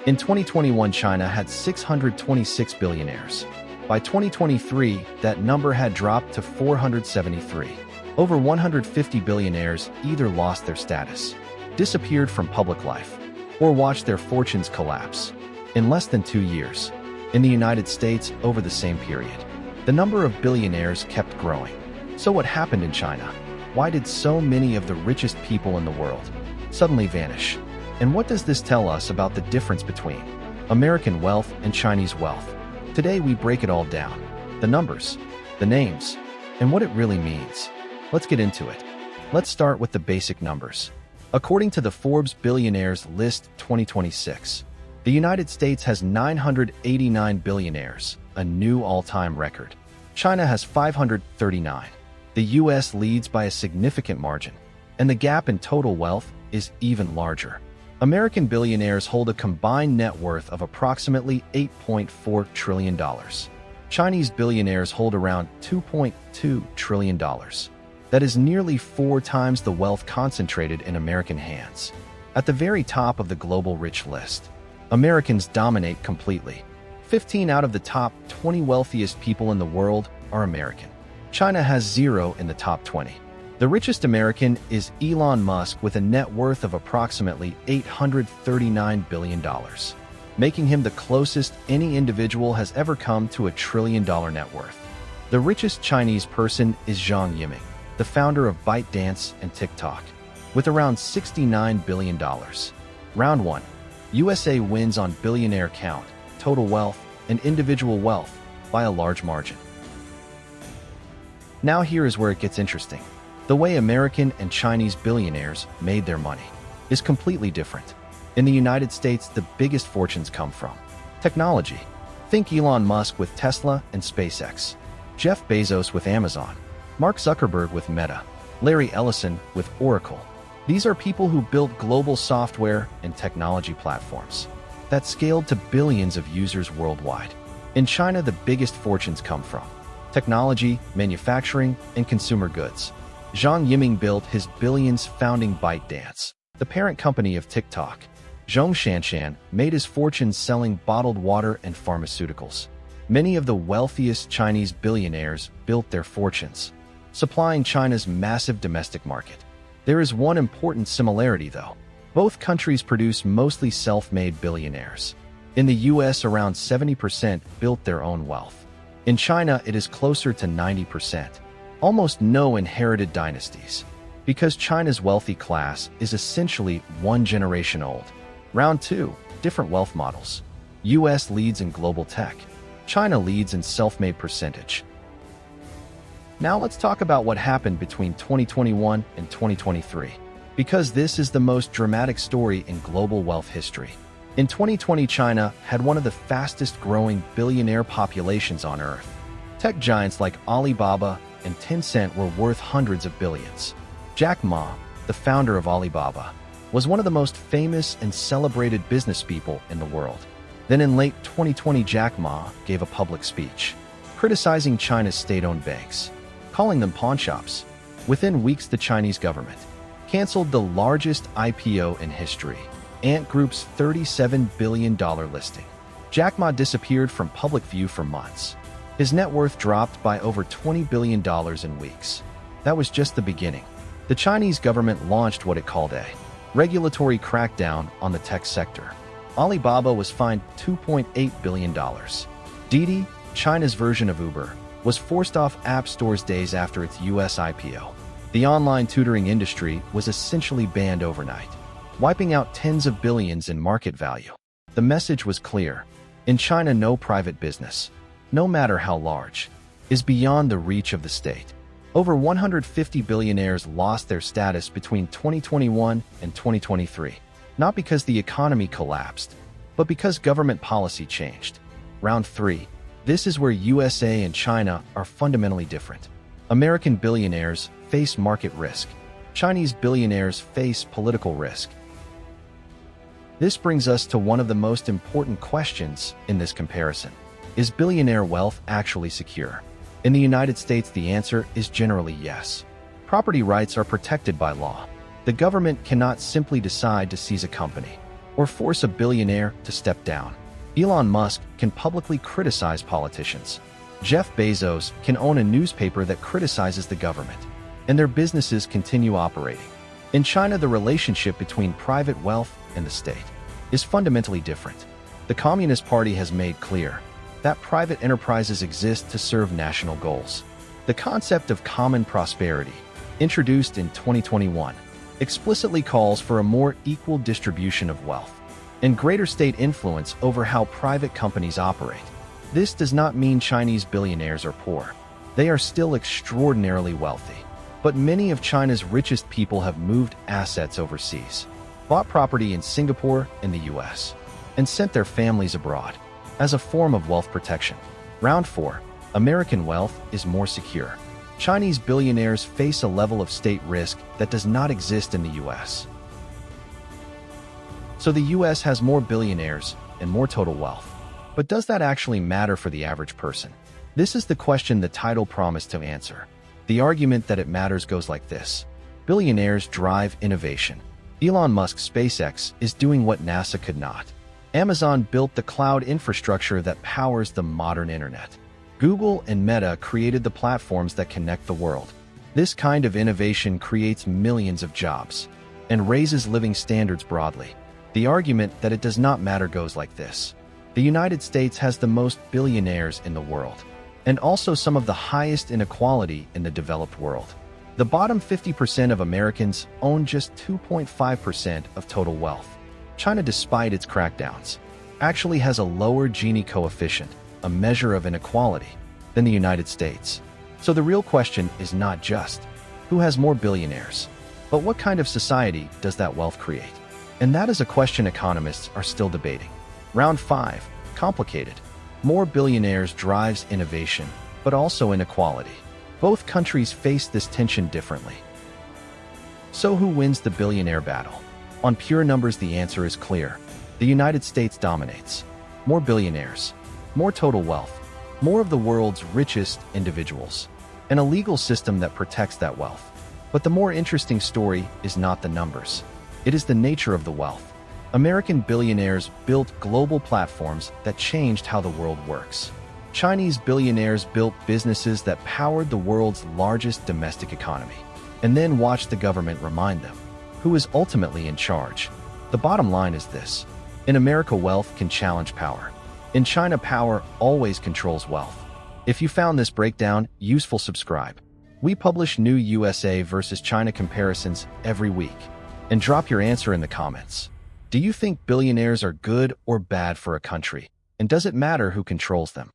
In 2021, China had 626 billionaires. By 2023, that number had dropped to 473. Over 150 billionaires either lost their status, disappeared from public life, or watched their fortunes collapse in less than 2 years. In the United States, over the same period, the number of billionaires kept growing. So what happened in China? Why did so many of the richest people in the world suddenly vanish? And what does this tell us about the difference between American wealth and Chinese wealth? Today we break it all down. The numbers, the names, and what it really means. Let's get into it. Let's start with the basic numbers. According to the Forbes Billionaires List 2026, the United States has 989 billionaires, a new all-time record. China has 539. The US leads by a significant margin, and the gap in total wealth is even larger. American billionaires hold a combined net worth of approximately $8.4 trillion. Chinese billionaires hold around $2.2 trillion. That is nearly 4 times the wealth concentrated in American hands. At the very top of the global rich list, Americans dominate completely. 15 out of the top 20 wealthiest people in the world are American. China has 0 in the top 20. The richest American is Elon Musk with a net worth of approximately $839 billion, making him the closest any individual has ever come to $1 trillion net worth. The richest Chinese person is Zhang Yiming, the founder of ByteDance and TikTok, with around $69 billion. Round 1. USA wins on billionaire count, total wealth, and individual wealth by a large margin. Now here is where it gets interesting. The way American and Chinese billionaires made their money is completely different. In the United States, the biggest fortunes come from technology. Think Elon Musk with Tesla and SpaceX, Jeff Bezos with Amazon, Mark Zuckerberg with Meta, Larry Ellison with Oracle. These are people who built global software and technology platforms that scaled to billions of users worldwide. In China, the biggest fortunes come from technology, manufacturing, and consumer goods. Zhang Yiming built his billions founding ByteDance, the parent company of TikTok. Zhong Shanshan made his fortune selling bottled water and pharmaceuticals. Many of the wealthiest Chinese billionaires built their fortunes supplying China's massive domestic market. There is one important similarity, though. Both countries produce mostly self-made billionaires. In the US, around 70% built their own wealth. In China, it is closer to 90%. Almost no inherited dynasties, because China's wealthy class is essentially one generation old. Round 2. Different wealth models. US leads in global tech. China leads in self-made percentage. Now let's talk about what happened between 2021 and 2023, because this is the most dramatic story in global wealth history. In 2020, China had one of the fastest growing billionaire populations on Earth. Tech giants like Alibaba and Tencent were worth hundreds of billions. Jack Ma, the founder of Alibaba, was one of the most famous and celebrated business people in the world. Then in late 2020, Jack Ma gave a public speech, criticizing China's state-owned banks, calling them pawnshops. Within weeks, the Chinese government canceled the largest IPO in history, Ant Group's $37 billion listing. Jack Ma disappeared from public view for months. His net worth dropped by over $20 billion in weeks. That was just the beginning. The Chinese government launched what it called a regulatory crackdown on the tech sector. Alibaba was fined $2.8 billion. Didi, China's version of Uber, was forced off app stores days after its US IPO. The online tutoring industry was essentially banned overnight, wiping out tens of billions in market value. The message was clear. In China, no private business, no matter how large, is beyond the reach of the state. Over 150 billionaires lost their status between 2021 and 2023, not because the economy collapsed, but because government policy changed. Round 3. This is where USA and China are fundamentally different. American billionaires face market risk. Chinese billionaires face political risk. This brings us to one of the most important questions in this comparison. Is billionaire wealth actually secure? In the United States, the answer is generally yes. Property rights are protected by law. The government cannot simply decide to seize a company or force a billionaire to step down. Elon Musk can publicly criticize politicians. Jeff Bezos can own a newspaper that criticizes the government, and their businesses continue operating. In China, the relationship between private wealth and the state is fundamentally different. The Communist Party has made clear that private enterprises exist to serve national goals. The concept of common prosperity, introduced in 2021, explicitly calls for a more equal distribution of wealth and greater state influence over how private companies operate. This does not mean Chinese billionaires are poor. They are still extraordinarily wealthy. But many of China's richest people have moved assets overseas, bought property in Singapore and the US, and sent their families abroad as a form of wealth protection. Round 4. American wealth is more secure. Chinese billionaires face a level of state risk that does not exist in the US. So the US has more billionaires and more total wealth. But does that actually matter for the average person? This is the question the title promised to answer. The argument that it matters goes like this. Billionaires drive innovation. Elon Musk's SpaceX is doing what NASA could not. Amazon built the cloud infrastructure that powers the modern internet. Google and Meta created the platforms that connect the world. This kind of innovation creates millions of jobs and raises living standards broadly. The argument that it does not matter goes like this. The United States has the most billionaires in the world, and also some of the highest inequality in the developed world. The bottom 50% of Americans own just 2.5% of total wealth. China, despite its crackdowns, actually has a lower Gini coefficient, a measure of inequality, than the United States. So the real question is not just who has more billionaires, but what kind of society does that wealth create? And that is a question economists are still debating. Round 5. Complicated. More billionaires drives innovation, but also inequality. Both countries face this tension differently. So who wins the billionaire battle? On pure numbers, the answer is clear. The United States dominates. More billionaires, more total wealth, more of the world's richest individuals, and a legal system that protects that wealth. But the more interesting story is not the numbers. It is the nature of the wealth. American billionaires built global platforms that changed how the world works. Chinese billionaires built businesses that powered the world's largest domestic economy, and then watched the government remind them who is ultimately in charge. The bottom line is this. In America, wealth can challenge power. In China, power always controls wealth. If you found this breakdown useful, subscribe. We publish new USA versus China comparisons every week. And drop your answer in the comments. Do you think billionaires are good or bad for a country? And does it matter who controls them?